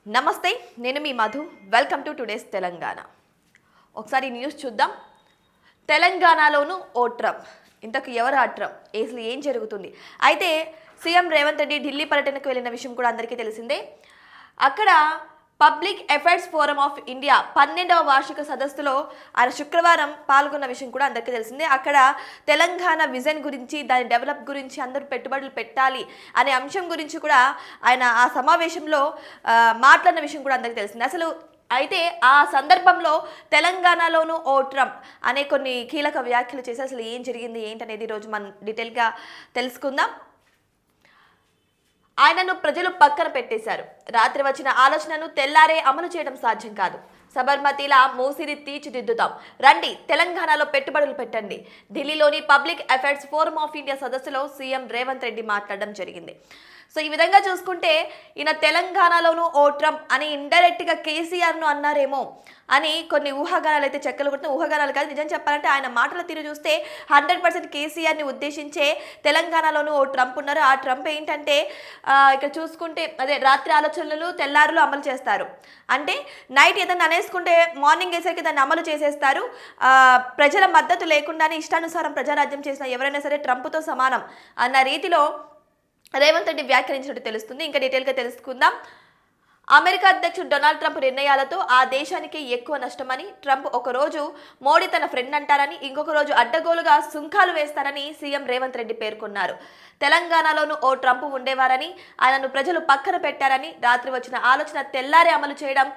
నమస్తే, నేను మీ Madhu. Welcome to today's Telangana. ఒకసారి న్యూస్ చూద్దాం. తెలంగాణలోను ఓ ట్రంప్. ఇంతకు ఎవరు ఆ ట్రంప్? అసలు ఏం జరుగుతుంది? అయితే సీఎం రేవంత్ రెడ్డి ఢిల్లీ పర్యటనకు వెళ్ళిన విషయం కూడా అందరికీ తెలిసిందే. అక్కడ public affairs forum of India 12వ వార్షిక సదస్సులో ఆయన శుక్రవారం పాల్గొన్న విషయం కూడా అందరికీ తెలిసిందే. అక్కడ తెలంగాణ విజన్ గురించి, దాని డెవలప్ గురించి, అందరూ పెట్టుబడులు పెట్టాలి అనే అంశం గురించి కూడా ఆయన ఆ సమావేశంలో మాట్లాడిన విషయం కూడా అందరికీ తెలిసిందే. అసలు అయితే ఆ సందర్భంలో తెలంగాణలోనూ ఓ ట్రంప్ అనే కొన్ని కీలక వ్యాఖ్యలు చేసి అసలు ఏం జరిగింది ఏంటనేది ఈరోజు మనం డీటెయిల్గా తెలుసుకుందాం. ఆయనను ప్రజలు పక్కన పెట్టేశారు. రాత్రి వచ్చిన ఆలోచనను తెల్లారే అమలు చేయడం సాధ్యం కాదు. సబర్మతిలా మూసిరి తీర్చిదిద్దుతాం, రండి తెలంగాణలో పెట్టుబడులు పెట్టండి. ఢిల్లీలోని public affairs forum of India సదస్సులో సీఎం రేవంత్ రెడ్డి మాట్లాడడం జరిగింది. సో ఈ విధంగా చూసుకుంటే ఈయన తెలంగాణలోనూ ఓ ట్రంప్ అని ఇండైరెక్ట్గా కేసీఆర్ను అన్నారేమో అని కొన్ని ఊహాగానాలు అయితే చెక్కలు కొడుతున్న ఊహాగానాలు కాదు. నిజం చెప్పాలంటే ఆయన మాటల తీరు చూస్తే 100% కేసీఆర్ని ఉద్దేశించే తెలంగాణలోనూ ఓ ట్రంప్ ఉన్నారు. ఆ ట్రంప్ ఏంటంటే ఇక్కడ చూసుకుంటే అదే రాత్రి ఆలోచనలు తెల్లారులు అమలు చేస్తారు. అంటే నైట్ ఏదైనా అనేసుకుంటే మార్నింగ్ వేసరికి దాన్ని అమలు చేసేస్తారు. ప్రజల మద్దతు లేకుండానే ఇష్టానుసారం ప్రజారాజ్యం చేసిన ఎవరైనా సరే ట్రంప్తో సమానం అన్న రీతిలో రేవంత్ రెడ్డి వ్యాఖ్యానించినట్టు తెలుస్తుంది. ఇంకా డీటెయిల్గా తెలుసుకుందాం. అమెరికా అధ్యక్షుడు డొనాల్డ్ ట్రంప్ నిర్ణయాలతో ఆ దేశానికి ఎక్కువ నష్టమని, ట్రంప్ ఒకరోజు మోడీ తన ఫ్రెండ్ అంటారని, ఇంకొక రోజు అడ్డగోలుగా సుంకాలు వేస్తారని సీఎం రేవంత్ రెడ్డి పేర్కొన్నారు. తెలంగాణలోనూ ఓ ట్రంప్ ఉండేవారని, ఆయనను ప్రజలు పక్కన పెట్టారని, రాత్రి వచ్చిన ఆలోచన తెల్లారే అమలు చేయడం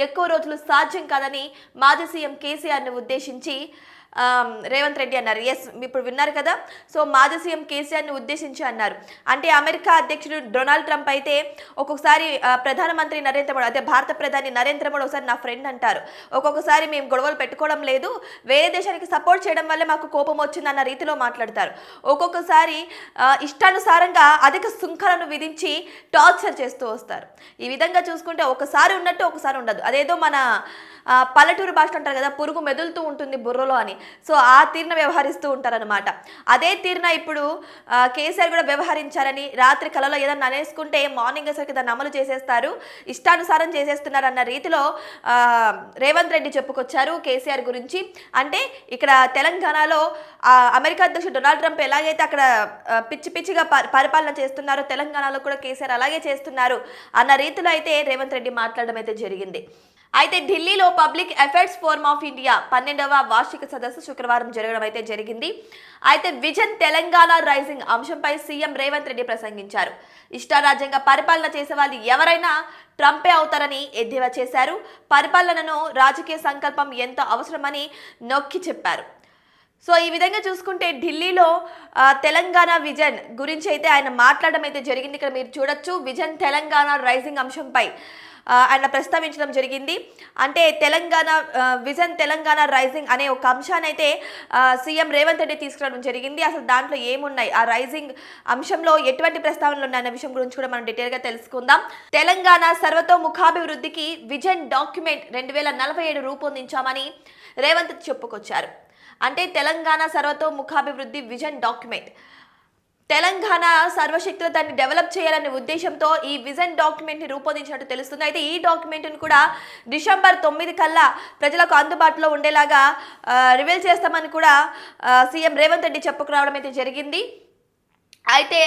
ఎక్కువ రోజులు సాధ్యం కాదని మాజీ సీఎం కేసీఆర్ను ఉద్దేశించి రేవంత్ రెడ్డి అన్నారు. ఎస్, ఇప్పుడు విన్నారు కదా. సో మాజీ సీఎం కేసీఆర్ని ఉద్దేశించి అన్నారు. అంటే అమెరికా అధ్యక్షుడు డొనాల్డ్ ట్రంప్ అయితే ఒక్కొక్కసారి ప్రధానమంత్రి నరేంద్ర మోడీ, అదే భారత ప్రధాని నరేంద్ర మోడీ ఒకసారి నా ఫ్రెండ్ అంటారు. ఒక్కొక్కసారి మేము గొడవలు పెట్టుకోవడం లేదు, వేరే దేశానికి సపోర్ట్ చేయడం వల్లే మాకు కోపం వచ్చింది అన్న రీతిలో మాట్లాడతారు. ఒక్కొక్కసారి ఇష్టానుసారంగా అధిక సుంకాలను విధించి టార్చర్ చేస్తూ వస్తారు. ఈ విధంగా చూసుకుంటే ఒకసారి ఉన్నట్టు ఒకసారి ఉండదు. అదేదో మన పల్లెటూరు భాష అంటారు కదా, పురుగు మెదులుతూ ఉంటుంది బుర్రలో అని. సో ఆ తీరున వ్యవహరిస్తూ ఉంటారనమాట. అదే తీరున ఇప్పుడు కేసీఆర్ కూడా వ్యవహరించారని, రాత్రి కలలో ఏదన్నా అనేసుకుంటే మార్నింగ్ అసలుకి దాన్ని అమలు చేసేస్తారు, ఇష్టానుసారం చేసేస్తున్నారు అన్న రీతిలో రేవంత్ రెడ్డి చెప్పుకొచ్చారు కేసీఆర్ గురించి. అంటే ఇక్కడ తెలంగాణలో అమెరికా అధ్యక్షుడు డొనాల్డ్ ట్రంప్ ఎలాగైతే అక్కడ పిచ్చి పిచ్చిగా పరిపాలన చేస్తున్నారో, తెలంగాణలో కూడా కేసీఆర్ అలాగే చేస్తున్నారు అన్న రీతిలో అయితే రేవంత్ రెడ్డి మాట్లాడడం అయితే జరిగింది. అయితే ఢిల్లీలో public affairs forum of India 12వ వార్షిక సదస్సు శుక్రవారం జరగడం అయితే జరిగింది. అయితే విజన్ తెలంగాణ రైజింగ్ అంశంపై సీఎం రేవంత్ రెడ్డి ప్రసంగించారు. ఇష్టారాజ్యంగా పరిపాలన చేసే వాళ్ళు ఎవరైనా ట్రంపే అవుతారని ఎద్దేవా చేశారు. పరిపాలనను రాజకీయ సంకల్పం ఎంత అవసరమని నొక్కి చెప్పారు. సో ఈ విధంగా చూసుకుంటే ఢిల్లీలో తెలంగాణ విజన్ గురించి అయితే ఆయన మాట్లాడడం అయితే జరిగింది. ఇక్కడ మీరు చూడొచ్చు, విజన్ తెలంగాణ రైజింగ్ అంశంపై ఆయన ప్రస్తావించడం జరిగింది. అంటే తెలంగాణ విజన్ తెలంగాణ రైజింగ్ అనే ఒక అంశాన్ని అయితే సీఎం రేవంత్ రెడ్డి తీసుకురావడం జరిగింది. అసలు దాంట్లో ఏమున్నాయి, ఆ రైజింగ్ అంశంలో ఎటువంటి ప్రస్తావనలు ఉన్నాయన్న విషయం గురించి కూడా మనం డీటెయిల్గా తెలుసుకుందాం. తెలంగాణ సర్వతోముఖాభివృద్ధికి విజన్ డాక్యుమెంట్ 2047 రూపొందించామని రేవంత్ చెప్పుకొచ్చారు. అంటే తెలంగాణ సర్వతోముఖాభివృద్ధి విజన్ డాక్యుమెంట్, తెలంగాణ సర్వశక్తులు దాన్ని డెవలప్ చేయాలనే ఉద్దేశంతో ఈ విజన్ డాక్యుమెంట్ని రూపొందించినట్టు తెలుస్తుంది. అయితే ఈ డాక్యుమెంట్ని కూడా డిసెంబర్ 9 కల్లా ప్రజలకు అందుబాటులో ఉండేలాగా రివీల్ చేస్తామని కూడా సీఎం రేవంత్ రెడ్డి చెప్పుకురావడం అయితే జరిగింది. అయితే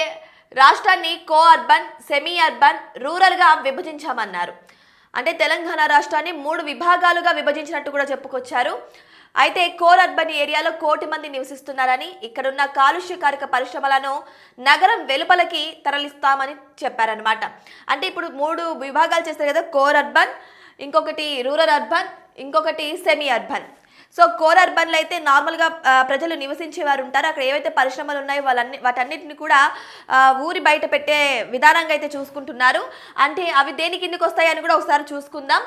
రాష్ట్రాన్ని కో అర్బన్, సెమీ అర్బన్, రూరల్గా విభజించామన్నారు. అంటే తెలంగాణ రాష్ట్రాన్ని 3 విభాగాలుగా విభజించినట్టు కూడా చెప్పుకొచ్చారు. అయితే కోర్ అర్బన్ ఏరియాలో 1 కోటి మంది నివసిస్తున్నారని, ఇక్కడున్న కాలుష్యకారక పరిశ్రమలను నగరం వెలుపలకి తరలిస్తామని చెప్పారనమాట. అంటే ఇప్పుడు 3 విభాగాలు చేస్తారు కదా, కోర్ అర్బన్, ఇంకొకటి రూరల్ అర్బన్, ఇంకొకటి సెమీ అర్బన్. సో కోర్ అర్బన్లో అయితే నార్మల్గా ప్రజలు నివసించేవారు ఉంటారు. అక్కడ ఏవైతే పరిశ్రమలు ఉన్నాయో వాటన్నిటిని కూడా ఊరి బయట పెట్టే విధానంగా అయితే చూసుకుంటున్నారు. అంటే అవి దేని కిందకి వస్తాయని కూడా ఒకసారి చూసుకుందాం.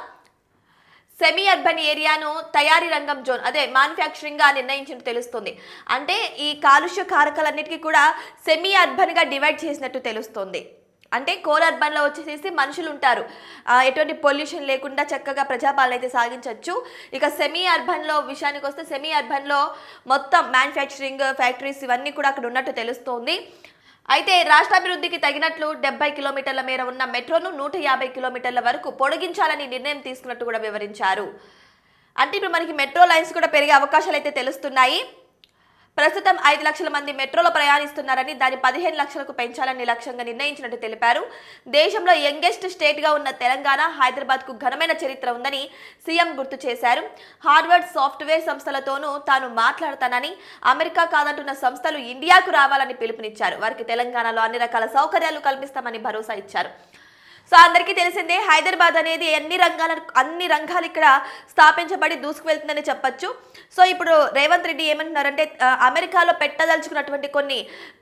సెమీ అర్బన్ ఏరియాను తయారీ రంగం జోన్, అదే మ్యానుఫ్యాక్చరింగ్గా నిర్ణయించినట్టు తెలుస్తుంది. అంటే ఈ కాలుష్య కారకాలన్నిటికీ కూడా సెమీ అర్బన్గా డివైడ్ చేసినట్టు తెలుస్తుంది. అంటే కోర్ అర్బన్లో వచ్చేసి మనుషులు ఉంటారు, ఎటువంటి పొల్యూషన్ లేకుండా చక్కగా ప్రజాపాలన అయితే సాగించవచ్చు. ఇక సెమీ అర్బన్లో విషయానికి వస్తే, సెమీ అర్బన్లో మొత్తం మ్యానుఫ్యాక్చరింగ్ ఫ్యాక్టరీస్ ఇవన్నీ కూడా అక్కడ ఉన్నట్టు తెలుస్తోంది. అయితే రాష్ట్రాభివృద్ధికి తగినట్లు 70 కిలోమీటర్ల మేర ఉన్న మెట్రోను 150 కిలోమీటర్ల వరకు పొడిగించాలని నిర్ణయం తీసుకున్నట్టు కూడా వివరించారు. అంటే ఇప్పుడు మనకి మెట్రో లైన్స్ కూడా పెరిగే అవకాశాలు అయితే తెలుస్తున్నాయి. ప్రస్తుతం 5 లక్షల మంది మెట్రోలో ప్రయాణిస్తున్నారని దాన్ని 15 లక్షలకు పెంచాలని లక్ష్యంగా నిర్ణయించినట్టు తెలిపారు. దేశంలో యంగెస్ట్ స్టేట్ గా ఉన్న తెలంగాణ, హైదరాబాద్ కు ఘనమైన చరిత్ర ఉందని సీఎం గుర్తు చేశారు. హార్వర్డ్ సాఫ్ట్వేర్ సంస్థలతోనూ తాను మాట్లాడతానని, అమెరికా కాదంటున్న సంస్థలు ఇండియాకు రావాలని పిలుపునిచ్చారు. వారికి తెలంగాణలో అన్ని రకాల సౌకర్యాలు కల్పిస్తామని భరోసా ఇచ్చారు. సో అందరికీ తెలిసిందే, హైదరాబాద్ అనేది అన్ని రంగాలు ఇక్కడ స్థాపించబడి దూసుకువెళ్తుందని చెప్పొచ్చు. సో ఇప్పుడు రేవంత్ రెడ్డి ఏమంటున్నారంటే అమెరికాలో పెట్టదలుచుకున్నటువంటి కొన్ని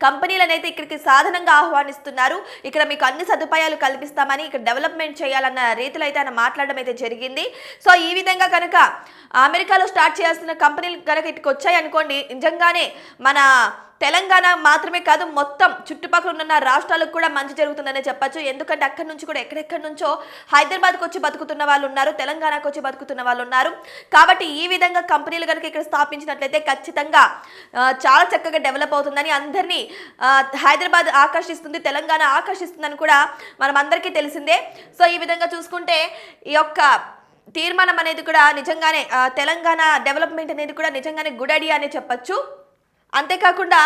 కంపెనీలను అయితే ఇక్కడికి సాధనంగా ఆహ్వానిస్తున్నారు. ఇక్కడ మీకు అన్ని సదుపాయాలు కల్పిస్తామని, ఇక్కడ డెవలప్మెంట్ చేయాలన్న రీతిలో అయితే ఆయన మాట్లాడడం అయితే జరిగింది. సో ఈ విధంగా కనుక అమెరికాలో స్టార్ట్ చేయాల్సిన కంపెనీలు కనుక ఇక్కడికి వచ్చాయి అనుకోండి, నిజంగానే మన తెలంగాణ మాత్రమే కాదు, మొత్తం చుట్టుపక్కల ఉన్న రాష్ట్రాలకు కూడా మంచి జరుగుతుందనే చెప్పచ్చు. ఎందుకంటే అక్కడి నుంచి కూడా ఎక్కడెక్కడి నుంచో హైదరాబాద్కి వచ్చి బతుకుతున్న వాళ్ళు ఉన్నారు, తెలంగాణకు వచ్చి బతుకుతున్న వాళ్ళు ఉన్నారు. కాబట్టి ఈ విధంగా కంపెనీలు కనుక ఇక్కడ స్థాపించినట్లయితే ఖచ్చితంగా చాలా చక్కగా డెవలప్ అవుతుందని, అందరినీ హైదరాబాద్ ఆకర్షిస్తుంది, తెలంగాణ ఆకర్షిస్తుందని కూడా మనం అందరికీ తెలిసిందే. సో ఈ విధంగా చూసుకుంటే ఈ యొక్క తీర్మానం అనేది కూడా నిజంగానే తెలంగాణ డెవలప్మెంట్ అనేది కూడా నిజంగానే గుడ్ ఐడియా అని చెప్పచ్చు. అంతేకాకుండా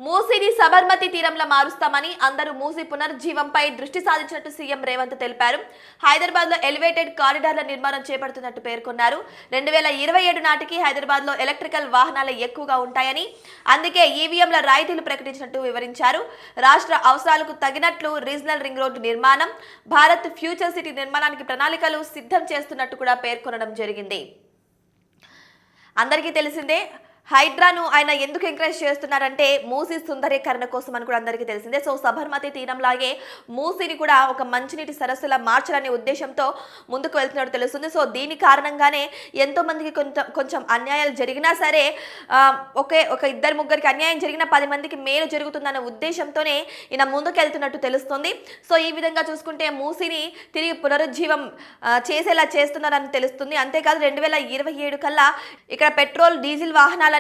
మూసీని సబర్మతి తీరంలో మారుస్తామని, అందరూ మూసీ పునర్జీవంపై దృష్టి సాధించినట్టు సీఎం రేవంత్ తెలిపారు. హైదరాబాద్ లో ఎలివేటెడ్ కారిడార్ల నిర్మాణం చేపడుతున్నట్టు పేర్కొన్నారు. 2027 నాటికి హైదరాబాద్ లో ఎలక్ట్రికల్ వాహనాలు ఎక్కువగా ఉంటాయని, అందుకే ఈవీఎంల రాయితీలు ప్రకటించినట్టు వివరించారు. రాష్ట్ర అవసరాలకు తగినట్లు రీజనల్ రింగ్ రోడ్డు నిర్మాణం, భారత్ ఫ్యూచర్ సిటీ నిర్మాణానికి ప్రణాళికలు సిద్ధం చేస్తున్నట్టు కూడా పేర్కొనడం జరిగింది. అందరికీ తెలిసిందే, హైడ్రాను ఆయన ఎందుకు ఎంకరేజ్ చేస్తున్నారంటే మూసీ సుందరీకరణ కోసం అని కూడా అందరికీ తెలిసిందే. సో సబర్మతి తీరంలాగే మూసీని కూడా ఒక మంచినీటి సరస్సులా మార్చాలనే ఉద్దేశంతో ముందుకు వెళ్తున్నట్టు తెలుస్తుంది. సో దీని కారణంగానే ఎంతో మందికి కొంచెం అన్యాయాలు జరిగినా సరే, ఒక ఇద్దరు ముగ్గురికి అన్యాయం జరిగినా 10 మందికి మేలు జరుగుతుందనే ఉద్దేశంతోనే ఈయన ముందుకు వెళ్తున్నట్టు తెలుస్తుంది. సో ఈ విధంగా చూసుకుంటే మూసీని తిరిగి పునరుజ్జీవం చేసేలా చేస్తున్నారని తెలుస్తుంది. అంతేకాదు 2027 కల్లా ఇక్కడ పెట్రోల్, డీజిల్ వాహనాల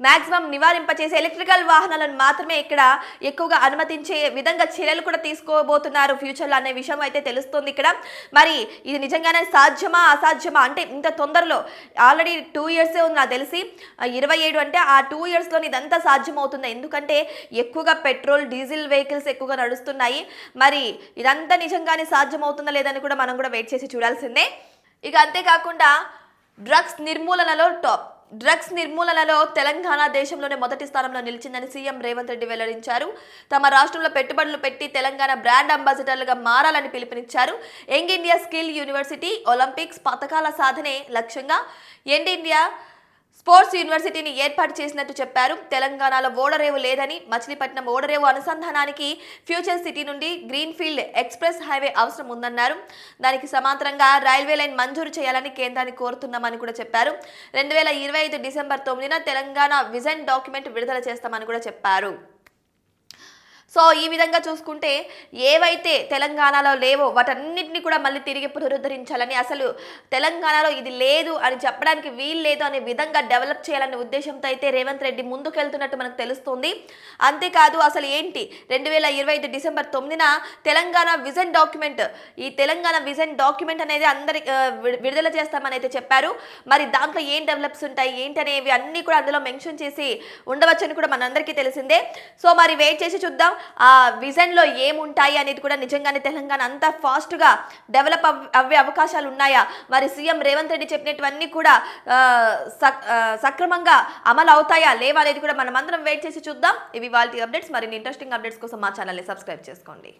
మాక్సిమం నివారింపచేసే ఎలక్ట్రికల్ వాహనాలను మాత్రమే ఇక్కడ ఎక్కువగా అనుమతించే విధంగా చర్యలు కూడా తీసుకోబోతున్నారు ఫ్యూచర్లో అనే విషయం అయితే తెలుస్తుంది. ఇక్కడ మరి ఇది నిజంగానే సాధ్యమా అసాధ్యమా అంటే ఇంత తొందరలో ఆల్రెడీ 2 ఇయర్సే ఉంది నాకు తెలిసి, 27 అంటే ఆ 2 ఇయర్స్లో ఇదంతా సాధ్యమవుతుంది. ఎందుకంటే ఎక్కువగా పెట్రోల్, డీజిల్ వెహికల్స్ ఎక్కువగా నడుస్తున్నాయి. మరి ఇదంతా నిజంగానే సాధ్యమవుతుందా లేదని కూడా మనం కూడా వెయిట్ చేసి చూడాల్సిందే. ఇక అంతేకాకుండా డ్రగ్స్ నిర్మూలనలో తెలంగాణ దేశంలోనే మొదటి స్థానంలో నిలిచిందని సీఎం రేవంత్ రెడ్డి వెల్లడించారు. తమ రాష్ట్రంలో పెట్టుబడులు పెట్టి తెలంగాణ బ్రాండ్ అంబాసిడర్లుగా మారాలని పిలుపునిచ్చారు. Young India skill university, Olympics పథకాల సాధనే లక్ష్యంగా యంగ్ ఇండియా స్పోర్ట్స్ యూనివర్సిటీని ఏర్పాటు చేసినట్టు చెప్పారు. తెలంగాణలో ఓడరేవు లేదని, మచిలీపట్నం ఓడరేవు అనుసంధానానికి ఫ్యూచర్ సిటీ నుండి గ్రీన్ఫీల్డ్ ఎక్స్ప్రెస్ హైవే అవసరం ఉందన్నారు. దానికి సమాంతరంగా రైల్వే లైన్ మంజూరు చేయాలని కేంద్రాన్ని కోరుతున్నామని కూడా చెప్పారు. 2025 డిసెంబర్ 9న తెలంగాణ విజన్ డాక్యుమెంట్ విడుదల చేస్తామని కూడా చెప్పారు. సో ఈ విధంగా చూసుకుంటే ఏవైతే తెలంగాణలో లేవో వాటన్నిటిని కూడా మళ్ళీ తిరిగి పునరుద్ధరించాలని, అసలు తెలంగాణలో ఇది లేదు అని చెప్పడానికి వీలు లేదు అనే విధంగా డెవలప్ చేయాలనే ఉద్దేశంతో అయితే రేవంత్ రెడ్డి ముందుకెళ్తున్నట్టు మనకు తెలుస్తుంది. అంతేకాదు అసలు ఏంటి 2025 డిసెంబర్ 9న తెలంగాణ విజన్ డాక్యుమెంట్, ఈ తెలంగాణ విజన్ డాక్యుమెంట్ అనేది అందరి విడుదల చేస్తామని అయితే చెప్పారు. మరి దాంట్లో ఏం డెవలప్స్ ఉంటాయి ఏంటి అనేవి అన్నీ కూడా అందులో మెన్షన్ చేసి ఉండవచ్చని కూడా మనందరికీ తెలిసిందే. సో మరి వెయిట్ చేసి చూద్దాం ఆ విజన్ లో ఏముంటాయి అనేది కూడా. నిజంగానే తెలంగాణ అంత ఫాస్ట్ గా డెవలప్ అవ్వే అవకాశాలు ఉన్నాయా, మరి సీఎం రేవంత్ రెడ్డి చెప్పినటువన్నీ కూడా సక్రమంగా అమలు అవుతాయా లేవా అనేది కూడా మనం అందరం వెయిట్ చేసి చూద్దాం. ఇవి వాళ్ళ అప్డేట్స్. మరిన్ని ఇంట్రెస్టింగ్ అప్డేట్స్ కోసం మా ఛానల్ని సబ్స్క్రైబ్ చేసుకోండి.